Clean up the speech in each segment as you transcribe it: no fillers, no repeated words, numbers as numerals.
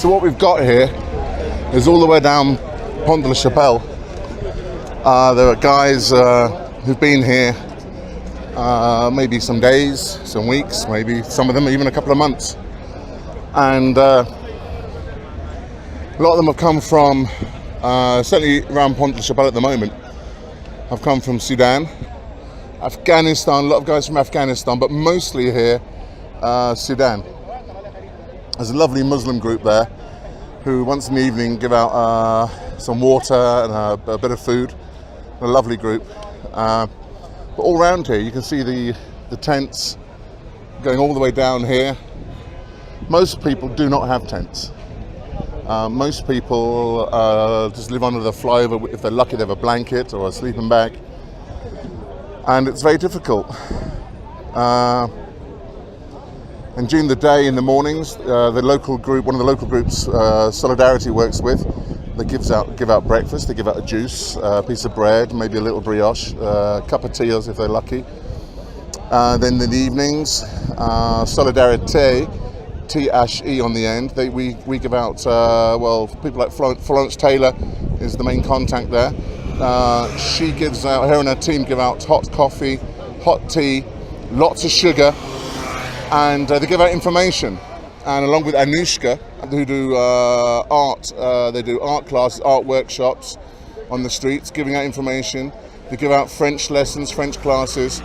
So what we've got here is all the way down Porte de La Chapelle. There are guys who've been here maybe some days, some weeks, maybe some of them even a couple of months. And a lot of them have come from, certainly around Porte de La Chapelle at the moment, have come from Sudan, Afghanistan, a lot of guys from Afghanistan, but mostly here, Sudan. There's a lovely Muslim group there who once in the evening give out some water and a bit of food. A lovely group. But all around here you can see the tents going all the way down here. Most people do not have tents. Most people just live under the flyover. If they're lucky, they have a blanket or a sleeping bag. And it's very difficult. And during the day, in the mornings, the local group, one of the local groups, Solidarity works with, they give out breakfast. They give out a juice, a piece of bread, maybe a little brioche, a cup of tea if they're lucky. Then in the evenings, Solidarité, T-H-E on the end. We give out, people like Florence Taylor is the main contact there. She gives out, her and her team give out hot coffee, hot tea, lots of sugar. And they give out information, and along with Anushka, who do art, they do art classes, art workshops on the streets, giving out information. They give out French lessons, French classes,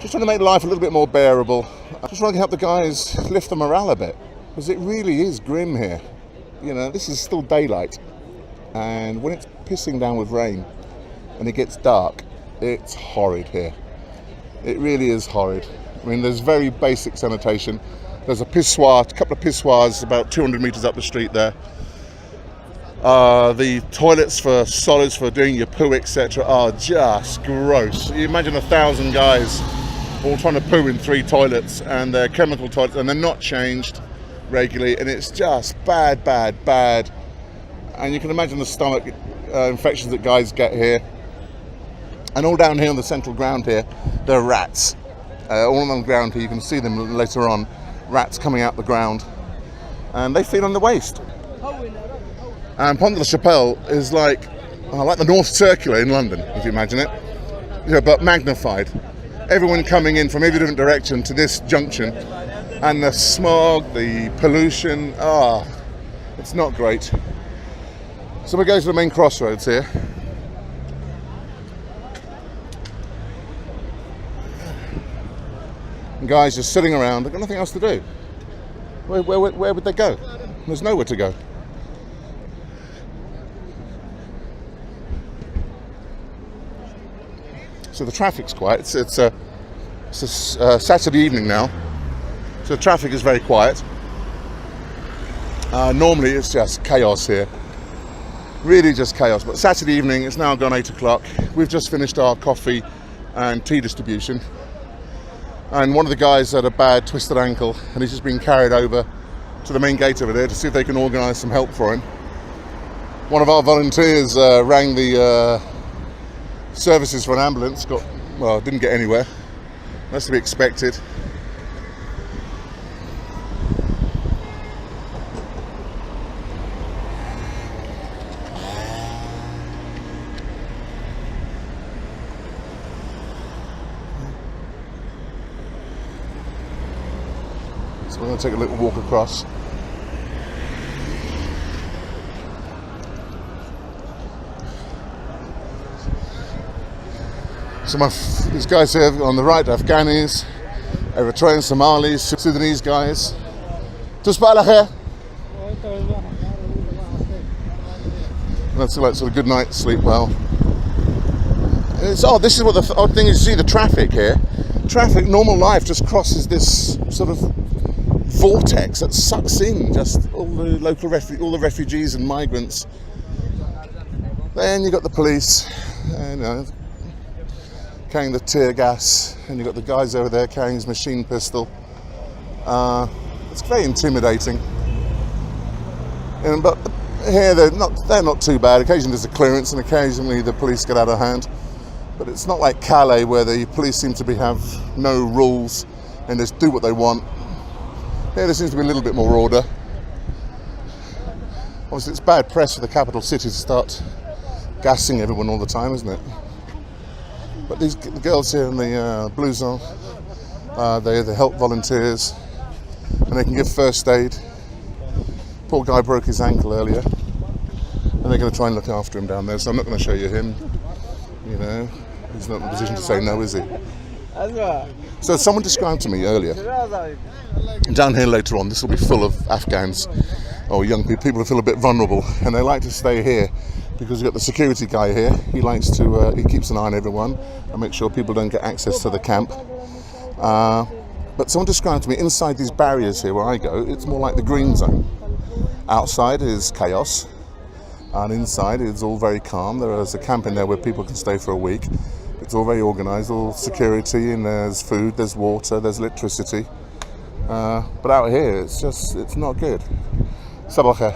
just trying to make life a little bit more bearable. Just trying to help the guys lift the morale a bit, because it really is grim here. You know, this is still daylight, and when it's pissing down with rain and it gets dark, it's horrid here. It really is horrid. I mean, there's very basic sanitation. There's a pissoir, a couple of pissoirs about 200 meters up the street there. The toilets for solids, for doing your poo, etc., are just gross. You imagine 1,000 guys all trying to poo in 3 toilets, and they're chemical toilets, and they're not changed regularly, and it's just bad. And you can imagine the stomach infections that guys get here. And all down here on the central ground here, there are rats. All on the ground here, you can see them later on, rats coming out the ground, and they feed on the waste. And Porte de La Chapelle is like the North Circular in London, if you imagine it, but magnified. Everyone coming in from every different direction to this junction, and the smog, the pollution, it's not great. So we go to the main crossroads here. And guys just sitting around, they've got nothing else to do. Where would they go? There's nowhere to go. So the traffic's quiet. It's a Saturday evening now, so the traffic is very quiet. Normally it's just chaos here. Really just chaos. But Saturday evening, it's now gone 8 o'clock. We've just finished our coffee and tea distribution. And one of the guys had a bad twisted ankle, and he's just been carried over to the main gate over there to see if they can organise some help for him. One of our volunteers rang the services for an ambulance, didn't get anywhere. That's to be expected. So we're going to take a little walk across. So these guys here on the right, Afghanis, Eritreans, Somalis, Sudanese guys. Tusbah al khair. That's like sort of good night, sleep well. And it's odd. This is what the odd thing is. You see the traffic here. Traffic, normal life just crosses this sort of vortex that sucks in just all the local all the refugees and migrants. Then you got the police, carrying the tear gas, and you got the guys over there carrying his machine pistol. It's very intimidating. But here they're not too bad. Occasionally there's a clearance, and occasionally the police get out of hand. But it's not like Calais, where the police seem to have no rules and just do what they want. Here there seems to be a little bit more order. Obviously, it's bad press for the capital city to start gassing everyone all the time, isn't it? But the girls here in the blouson, they're the help volunteers, and they can give first aid. Poor guy broke his ankle earlier, and they're going to try and look after him down there. So I'm not going to show you him. You know, he's not in a position to say no, is he? So someone described to me earlier, down here later on, this will be full of Afghans or young people who feel a bit vulnerable, and they like to stay here because we've got the security guy here. He likes to, he keeps an eye on everyone and makes sure people don't get access to the camp. But someone described to me, inside these barriers here where I go, it's more like the green zone. Outside is chaos, and inside it's all very calm. There is a camp in there where people can stay for a week. It's all very organised, all security, and there's food, there's water, there's electricity. But out here, it's not good. Sabah khair.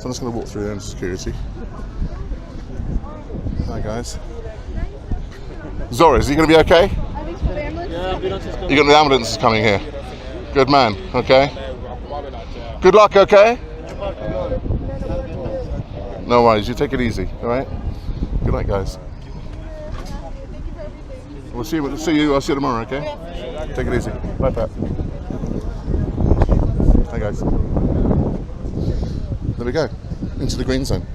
So I'm just going to walk through here into security. Hi guys. Zora, is he going to be okay? You got the ambulance is coming here. Good man, okay. Good luck, okay? No worries, you take it easy, alright? Good night, guys. I'll see you tomorrow, okay? Take it easy. Bye, Pat. Hi, guys. There we go, into the green zone.